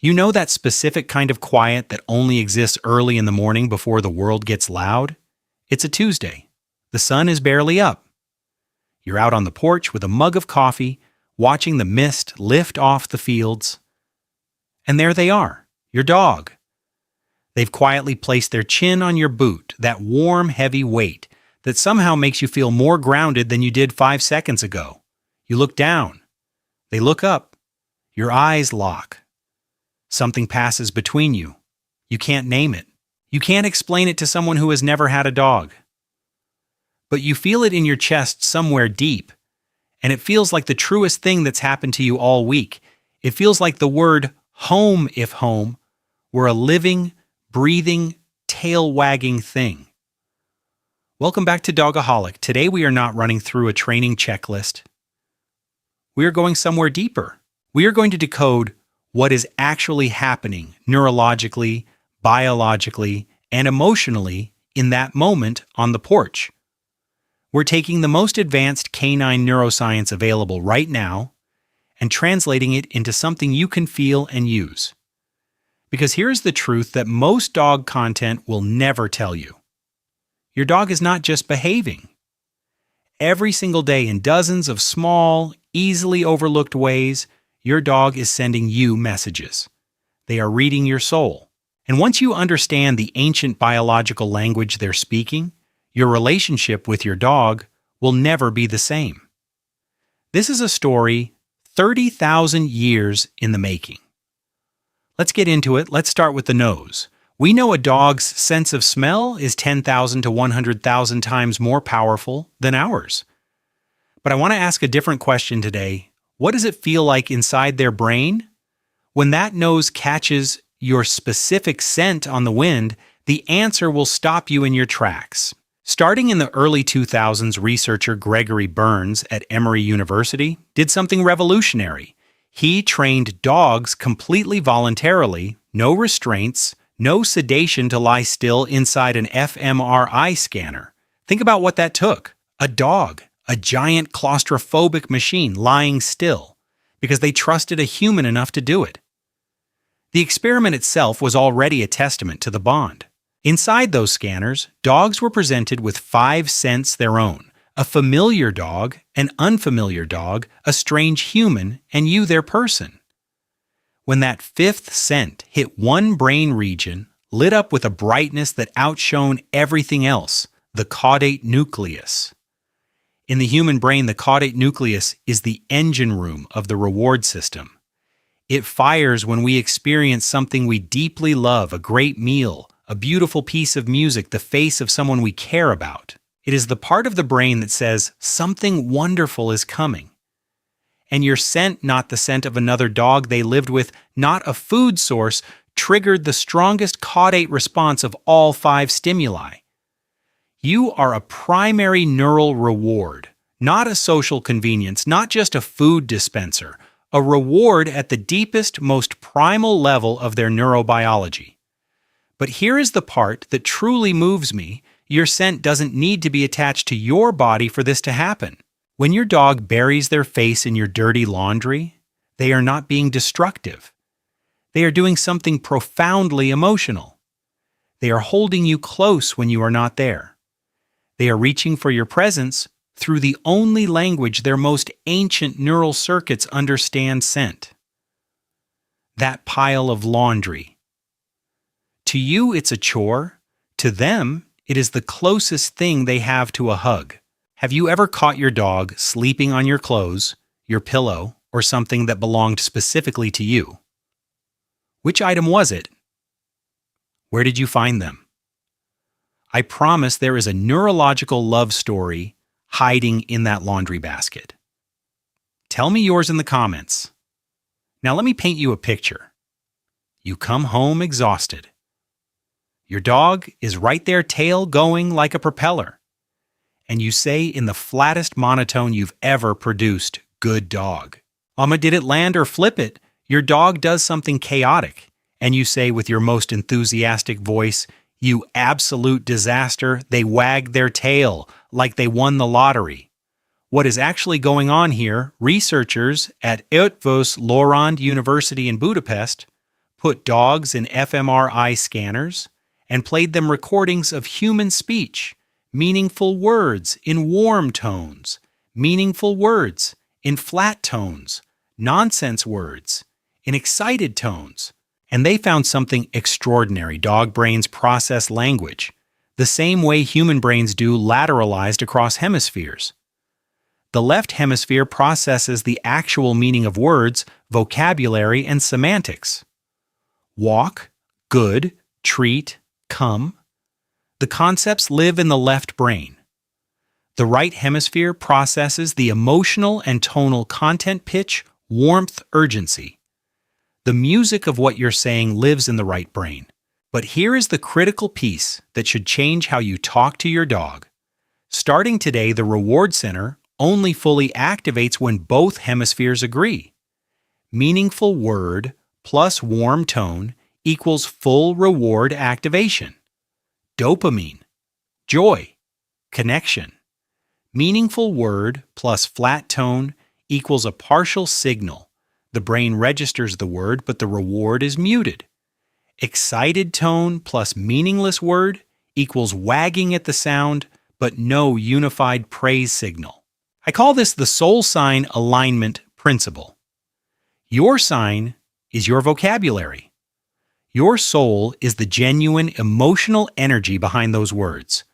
You know that specific kind of quiet that only exists early in the morning before the world gets loud? It's a Tuesday. The sun is barely up. You're out on the porch with a mug of coffee, watching the mist lift off the fields. And there they are, your dog. They've quietly placed their chin on your boot, that warm, heavy weight that somehow makes you feel more grounded than you did 5 seconds ago. You look down. They look up. Your eyes lock. Something passes between you. You can't name it. You can't explain it to someone who has never had a dog. But you feel it in your chest somewhere deep, and it feels like the truest thing that's happened to you all week. It feels like the word home, if home were a living, breathing, tail-wagging thing. Welcome back to Dogaholic. Today we are not running through a training checklist. We are going somewhere deeper. We are going to decode what is actually happening neurologically, biologically, and emotionally in that moment on the porch. We're taking the most advanced canine neuroscience available right now and translating it into something you can feel and use. Because here's the truth that most dog content will never tell you. Your dog is not just behaving. Every single day in dozens of small, easily overlooked ways, your dog is sending you messages. They are reading your soul. And once you understand the ancient biological language they're speaking, your relationship with your dog will never be the same. This is a story 30,000 years in the making. Let's get into it. Let's start with the nose. We know a dog's sense of smell is 10,000 to 100,000 times more powerful than ours. But I want to ask a different question today. What does it feel like inside their brain? When that nose catches your specific scent on the wind, the answer will stop you in your tracks. Starting in the early 2000s, researcher Gregory Burns at Emory University did something revolutionary. He trained dogs completely voluntarily, no restraints, no sedation to lie still inside an fMRI scanner. Think about what that took. A dog, a giant claustrophobic machine lying still, because they trusted a human enough to do it. The experiment itself was already a testament to the bond. Inside those scanners, dogs were presented with 5 scents their own: a familiar dog, an unfamiliar dog, a strange human, and you, their person. When that 5th scent hit one brain region, lit up with a brightness that outshone everything else, the caudate nucleus. In the human brain, the caudate nucleus is the engine room of the reward system. It fires when we experience something we deeply love, a great meal, a beautiful piece of music, the face of someone we care about. It is the part of the brain that says something wonderful is coming. And your scent, not the scent of another dog they lived with, not a food source, triggered the strongest caudate response of all 5 stimuli. You are a primary neural reward, not a social convenience, not just a food dispenser, a reward at the deepest, most primal level of their neurobiology. But here is the part that truly moves me. Your scent doesn't need to be attached to your body for this to happen. When your dog buries their face in your dirty laundry, they are not being destructive. They are doing something profoundly emotional. They are holding you close when you are not there. They are reaching for your presence through the only language their most ancient neural circuits understand: scent. That pile of laundry. To you, it's a chore. To them, it is the closest thing they have to a hug. Have you ever caught your dog sleeping on your clothes, your pillow, or something that belonged specifically to you? Which item was it? Where did you find them? I promise there is a neurological love story hiding in that laundry basket. Tell me yours in the comments. Now let me paint you a picture. You come home exhausted. Your dog is right there, tail going like a propeller. And you say in the flattest monotone you've ever produced, "Good dog." Did it land or flip it? Your dog does something chaotic, and you say with your most enthusiastic voice, "You absolute disaster." They wag their tail like they won the lottery. What is actually going on here, researchers at Eötvös Loránd University in Budapest put dogs in fMRI scanners, and played them recordings of human speech, meaningful words in warm tones, meaningful words in flat tones, nonsense words in excited tones. And they found something extraordinary. Dog brains process language the same way human brains do, lateralized across hemispheres. The left hemisphere processes the actual meaning of words, vocabulary, and semantics. Walk, good, treat, come. The concepts live in the left brain. The right hemisphere processes the emotional and tonal content, pitch, warmth, urgency. The music of what you're saying lives in the right brain. But here is the critical piece that should change how you talk to your dog. Starting today, the reward center only fully activates when both hemispheres agree. Meaningful word plus warm tone equals full reward activation. Dopamine, joy, connection. Meaningful word plus flat tone equals a partial signal. The brain registers the word, but the reward is muted. Excited tone plus meaningless word equals wagging at the sound, but no unified praise signal. I call this the soul sign alignment principle. Your sign is your vocabulary. Your soul is the genuine emotional energy behind those words.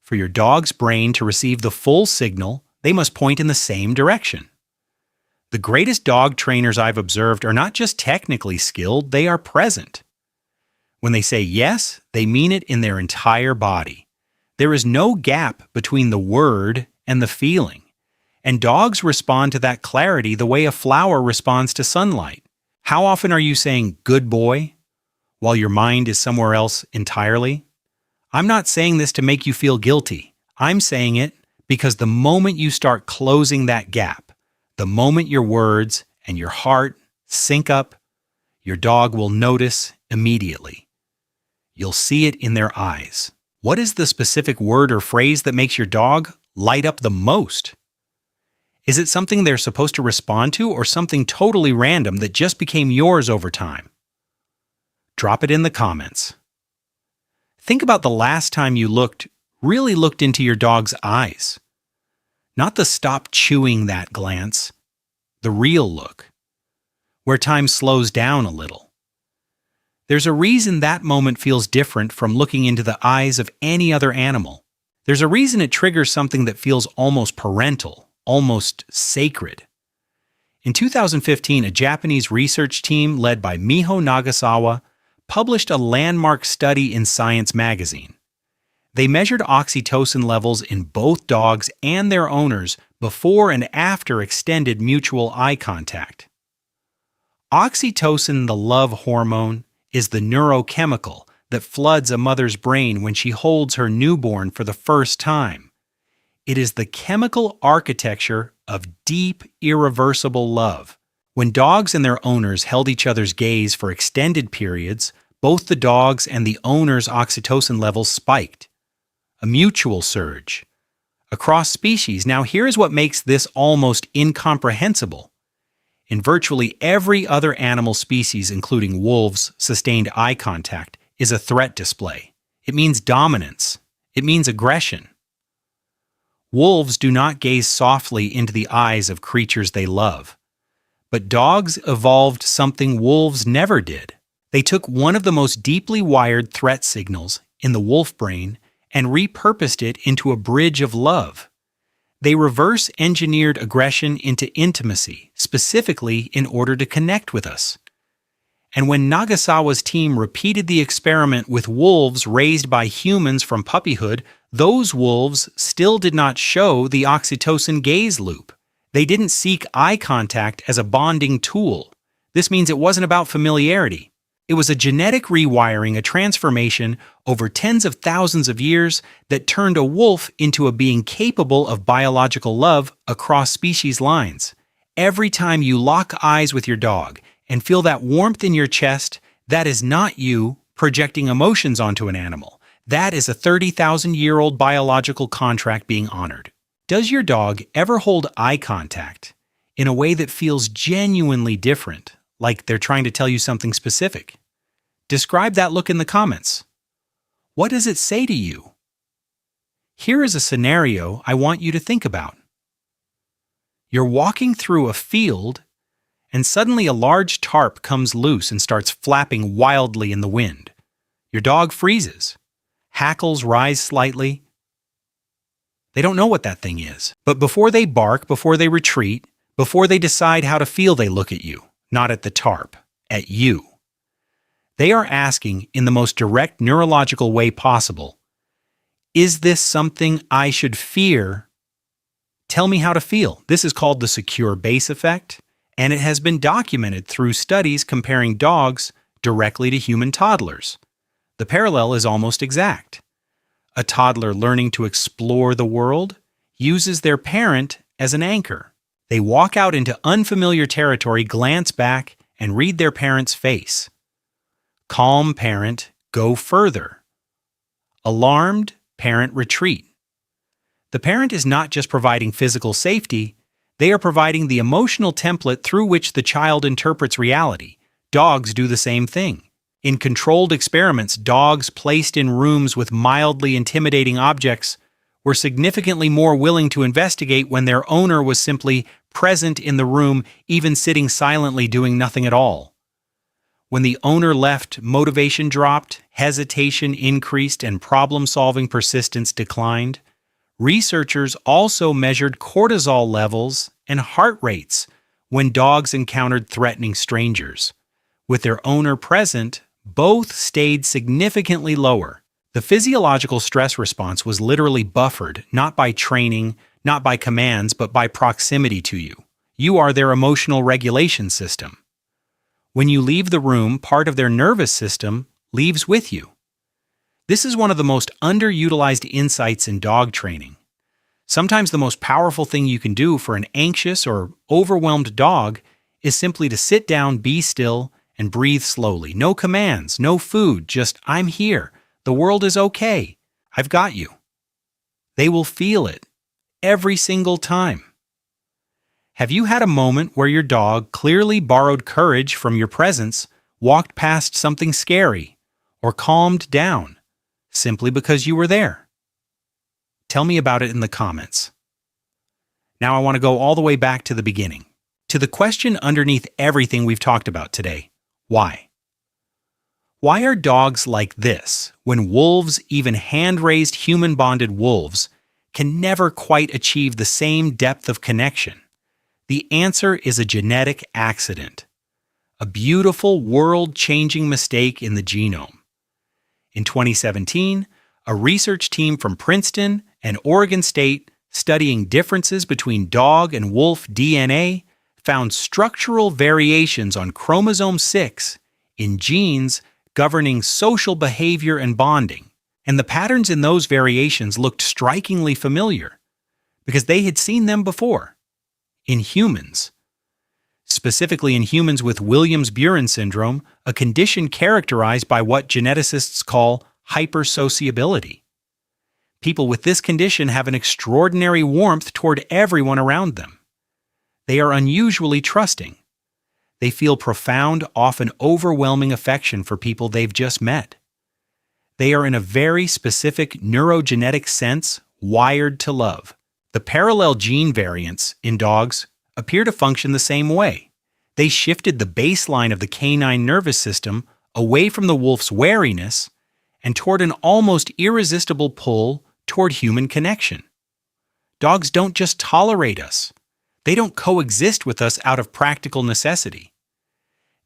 For your dog's brain to receive the full signal, they must point in the same direction. The greatest dog trainers I've observed are not just technically skilled, they are present. When they say yes, they mean it in their entire body. There is no gap between the word and the feeling. And dogs respond to that clarity the way a flower responds to sunlight. How often are you saying, "good boy," while your mind is somewhere else entirely? I'm not saying this to make you feel guilty. I'm saying it because the moment you start closing that gap, the moment your words and your heart sync up, your dog will notice immediately. You'll see it in their eyes. What is the specific word or phrase that makes your dog light up the most? Is it something they're supposed to respond to or something totally random that just became yours over time? Drop it in the comments. Think about the last time you really looked into your dog's eyes. Not the stop chewing that glance, the real look, where time slows down a little. There's a reason that moment feels different from looking into the eyes of any other animal. There's a reason it triggers something that feels almost parental, almost sacred. In 2015, a Japanese research team led by Miho Nagasawa published a landmark study in Science magazine. They measured oxytocin levels in both dogs and their owners before and after extended mutual eye contact. Oxytocin, the love hormone, is the neurochemical that floods a mother's brain when she holds her newborn for the first time. It is the chemical architecture of deep, irreversible love. When dogs and their owners held each other's gaze for extended periods, both the dog's and the owner's oxytocin levels spiked. A mutual surge. Across species, now here's what makes this almost incomprehensible. In virtually every other animal species, including wolves, sustained eye contact is a threat display. It means dominance. It means aggression. Wolves do not gaze softly into the eyes of creatures they love. But dogs evolved something wolves never did. They took one of the most deeply wired threat signals in the wolf brain and repurposed it into a bridge of love. They reverse-engineered aggression into intimacy, specifically in order to connect with us. And when Nagasawa's team repeated the experiment with wolves raised by humans from puppyhood, those wolves still did not show the oxytocin gaze loop. They didn't seek eye contact as a bonding tool. This means it wasn't about familiarity. It was a genetic rewiring, a transformation over tens of thousands of years that turned a wolf into a being capable of biological love across species lines. Every time you lock eyes with your dog and feel that warmth in your chest, that is not you projecting emotions onto an animal. That is a 30,000-year-old biological contract being honored. Does your dog ever hold eye contact in a way that feels genuinely different, like they're trying to tell you something specific? Describe that look in the comments. What does it say to you? Here is a scenario I want you to think about. You're walking through a field, and suddenly a large tarp comes loose and starts flapping wildly in the wind. Your dog freezes. Hackles rise slightly. They don't know what that thing is. But before they bark, before they retreat, before they decide how to feel, they look at you, not at the tarp, at you. They are asking in the most direct neurological way possible, is this something I should fear? Tell me how to feel. This is called the secure base effect, and it has been documented through studies comparing dogs directly to human toddlers. The parallel is almost exact. A toddler learning to explore the world uses their parent as an anchor. They walk out into unfamiliar territory, glance back, and read their parent's face. Calm parent, go further. Alarmed parent, retreat. The parent is not just providing physical safety, they are providing the emotional template through which the child interprets reality. Dogs do the same thing. In controlled experiments, dogs placed in rooms with mildly intimidating objects were significantly more willing to investigate when their owner was simply present in the room, even sitting silently doing nothing at all. When the owner left, motivation dropped, hesitation increased, and problem-solving persistence declined. Researchers also measured cortisol levels and heart rates when dogs encountered threatening strangers. With their owner present, both stayed significantly lower. The physiological stress response was literally buffered, not by training, not by commands, but by proximity to you. You are their emotional regulation system. When you leave the room, part of their nervous system leaves with you. This is one of the most underutilized insights in dog training. Sometimes the most powerful thing you can do for an anxious or overwhelmed dog is simply to sit down, be still, and breathe slowly. No commands, no food, just I'm here. The world is okay. I've got you. They will feel it every single time. Have you had a moment where your dog clearly borrowed courage from your presence, walked past something scary, or calmed down simply because you were there? Tell me about it in the comments. Now I want to go all the way back to the beginning, to the question underneath everything we've talked about today. Why? Why are dogs like this when wolves, even hand-raised human-bonded wolves, can never quite achieve the same depth of connection? The answer is a genetic accident, a beautiful world-changing mistake in the genome. In 2017, a research team from Princeton and Oregon State studying differences between dog and wolf DNA found structural variations on chromosome 6 in genes governing social behavior and bonding, and the patterns in those variations looked strikingly familiar because they had seen them before in humans. Specifically in humans with Williams-Buren syndrome, a condition characterized by what geneticists call hypersociability. People with this condition have an extraordinary warmth toward everyone around them. They are unusually trusting. They feel profound, often overwhelming affection for people they've just met. They are in a very specific neurogenetic sense wired to love. The parallel gene variants in dogs appear to function the same way. They shifted the baseline of the canine nervous system away from the wolf's wariness and toward an almost irresistible pull toward human connection. Dogs don't just tolerate us. They don't coexist with us out of practical necessity.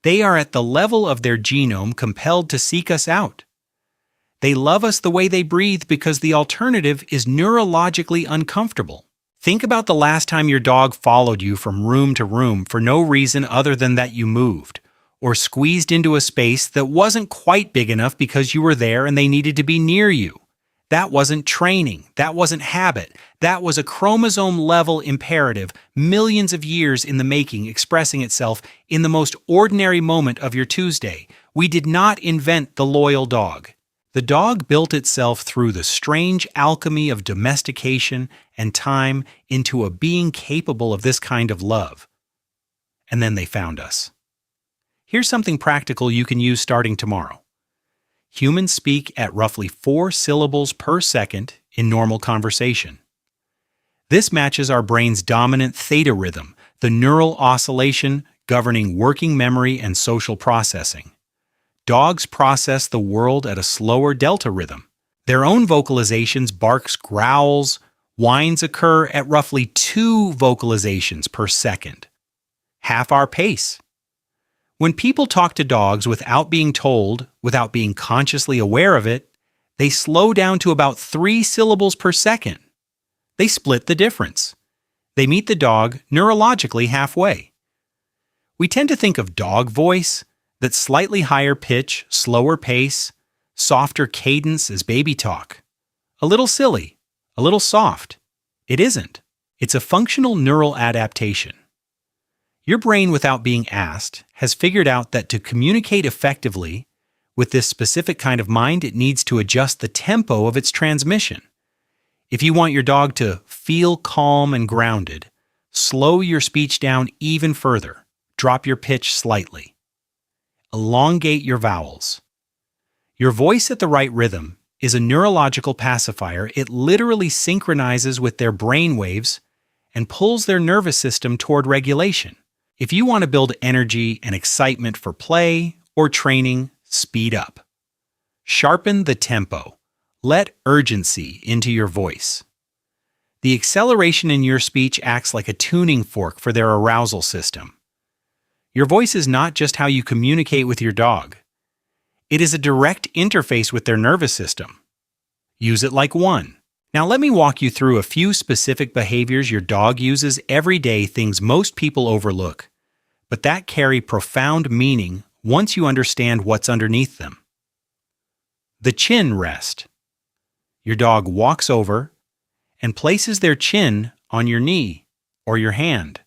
They are at the level of their genome compelled to seek us out. They love us the way they breathe because the alternative is neurologically uncomfortable. Think about the last time your dog followed you from room to room for no reason other than that you moved, or squeezed into a space that wasn't quite big enough because you were there and they needed to be near you. That wasn't training. That wasn't habit. That was a chromosome-level imperative, millions of years in the making, expressing itself in the most ordinary moment of your Tuesday. We did not invent the loyal dog. The dog built itself through the strange alchemy of domestication and time into a being capable of this kind of love. And then they found us. Here's something practical you can use starting tomorrow. Humans speak at roughly 4 syllables per second in normal conversation. This matches our brain's dominant theta rhythm, the neural oscillation governing working memory and social processing. Dogs process the world at a slower delta rhythm. Their own vocalizations, barks, growls, whines occur at roughly 2 vocalizations per second, half our pace. When people talk to dogs without being told, without being consciously aware of it, they slow down to about 3 syllables per second. They split the difference. They meet the dog neurologically halfway. We tend to think of dog voice, that slightly higher pitch, slower pace, softer cadence as baby talk. A little silly, a little soft. It isn't. It's a functional neural adaptation. Your brain, without being asked, has figured out that to communicate effectively with this specific kind of mind, it needs to adjust the tempo of its transmission. If you want your dog to feel calm and grounded, slow your speech down even further. Drop your pitch slightly. Elongate your vowels. Your voice at the right rhythm is a neurological pacifier. It literally synchronizes with their brain waves and pulls their nervous system toward regulation. If you want to build energy and excitement for play or training, speed up. Sharpen the tempo. Let urgency into your voice. The acceleration in your speech acts like a tuning fork for their arousal system. Your voice is not just how you communicate with your dog. It is a direct interface with their nervous system. Use it like one. Now let me walk you through a few specific behaviors your dog uses every day, things most people overlook, but that carry profound meaning once you understand what's underneath them. The chin rest. Your dog walks over and places their chin on your knee or your hand.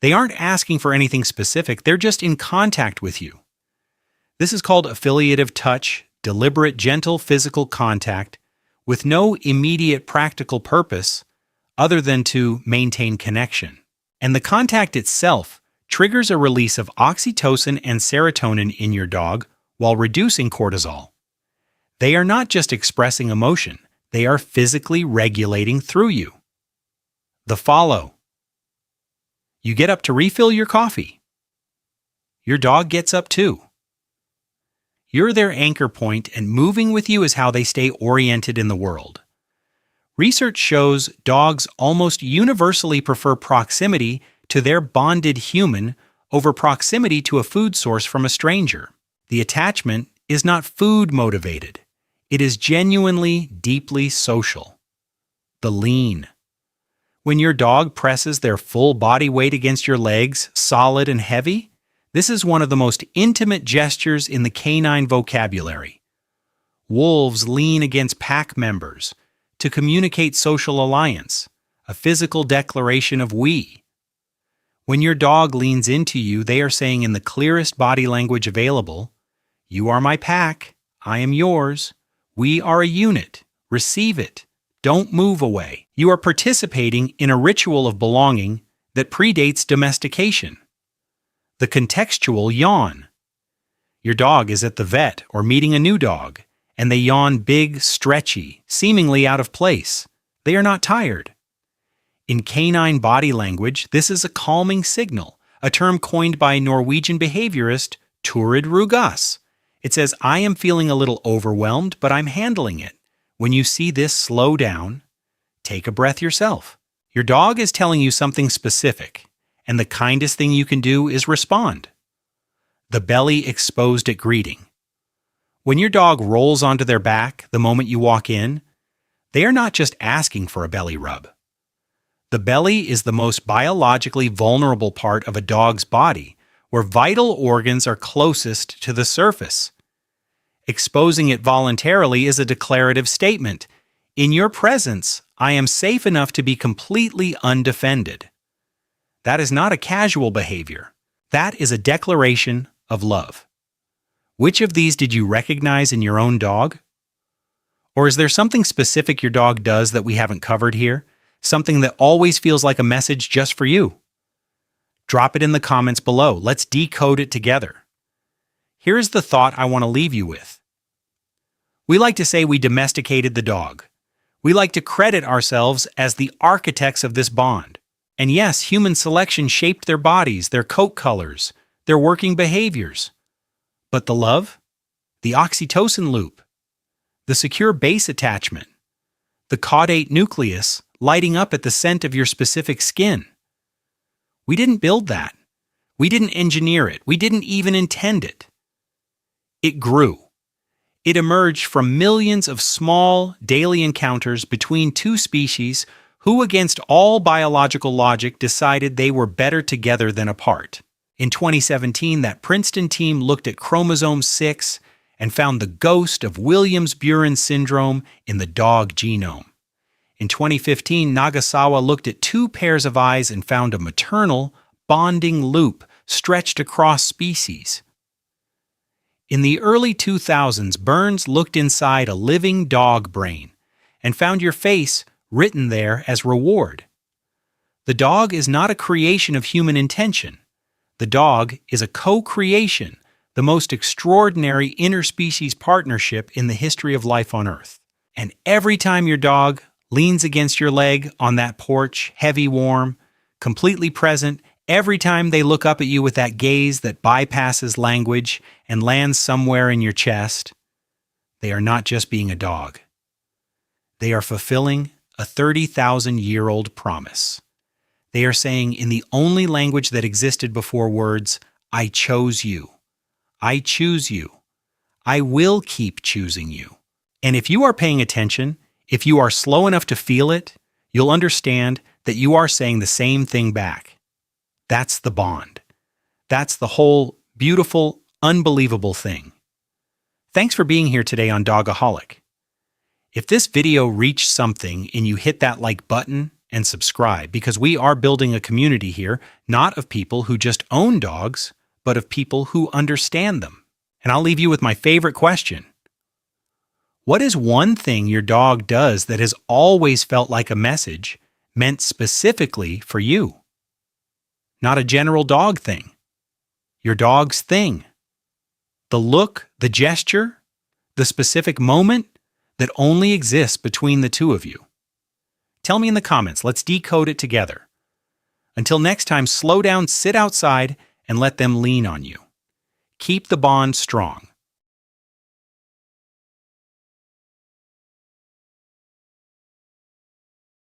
They aren't asking for anything specific, they're just in contact with you. This is called affiliative touch, deliberate, gentle physical contact with no immediate practical purpose other than to maintain connection. And the contact itself triggers a release of oxytocin and serotonin in your dog while reducing cortisol. They are not just expressing emotion, they are physically regulating through you. The follow. You get up to refill your coffee. Your dog gets up too. You're their anchor point, and moving with you is how they stay oriented in the world. Research shows dogs almost universally prefer proximity to their bonded human over proximity to a food source from a stranger. The attachment is not food motivated. It is genuinely, deeply social. The lean. When your dog presses their full body weight against your legs, solid and heavy, this is one of the most intimate gestures in the canine vocabulary. Wolves lean against pack members to communicate social alliance, a physical declaration of we. When your dog leans into you, they are saying in the clearest body language available, "You are my pack, I am yours, we are a unit, receive it, don't move away." You are participating in a ritual of belonging that predates domestication. The contextual yawn. Your dog is at the vet or meeting a new dog, and they yawn big, stretchy, seemingly out of place. They are not tired. In canine body language, this is a calming signal, a term coined by Norwegian behaviorist Turid Rugas. It says, "I am feeling a little overwhelmed, but I'm handling it." When you see this, slow down, take a breath yourself. Your dog is telling you something specific, and the kindest thing you can do is respond. The belly exposed at greeting. When your dog rolls onto their back the moment you walk in, they are not just asking for a belly rub. The belly is the most biologically vulnerable part of a dog's body, where vital organs are closest to the surface. Exposing it voluntarily is a declarative statement. In your presence, I am safe enough to be completely undefended. That is not a casual behavior. That is a declaration of love. Which of these did you recognize in your own dog? Or is there something specific your dog does that we haven't covered here? Something that always feels like a message just for you? Drop it in the comments below. Let's decode it together. Here is the thought I want to leave you with. We like to say we domesticated the dog. We like to credit ourselves as the architects of this bond. And yes, human selection shaped their bodies, their coat colors, their working behaviors. But the love? The oxytocin loop? The secure base attachment? The caudate nucleus lighting up at the scent of your specific skin? We didn't build that. We didn't engineer it. We didn't even intend it. It grew. It emerged from millions of small, daily encounters between two species who, against all biological logic, decided they were better together than apart. In 2017, that Princeton team looked at chromosome 6 and found the ghost of Williams-Buren syndrome in the dog genome. In 2015, Nagasawa looked at two pairs of eyes and found a maternal, bonding loop stretched across species. In the early 2000s, Burns looked inside a living dog brain and found your face written there as reward. The dog is not a creation of human intention. The dog is a co-creation, the most extraordinary interspecies partnership in the history of life on Earth. And every time your dog leans against your leg on that porch, heavy, warm, completely present, every time they look up at you with that gaze that bypasses language and lands somewhere in your chest, they are not just being a dog. They are fulfilling a 30,000-year-old promise. They are saying in the only language that existed before words, I chose you. I choose you. I will keep choosing you. And if you are paying attention, if you are slow enough to feel it, you'll understand that you are saying the same thing back. That's the bond. That's the whole beautiful, unbelievable thing. Thanks for being here today on Dogaholic. If this video reached something and you hit that like button and subscribe, because we are building a community here, not of people who just own dogs, but of people who understand them. And I'll leave you with my favorite question. What is one thing your dog does that has always felt like a message meant specifically for you? Not a general dog thing. Your dog's thing. The look, the gesture, the specific moment that only exists between the two of you. Tell me in the comments. Let's decode it together. Until next time, slow down, sit outside, and let them lean on you. Keep the bond strong.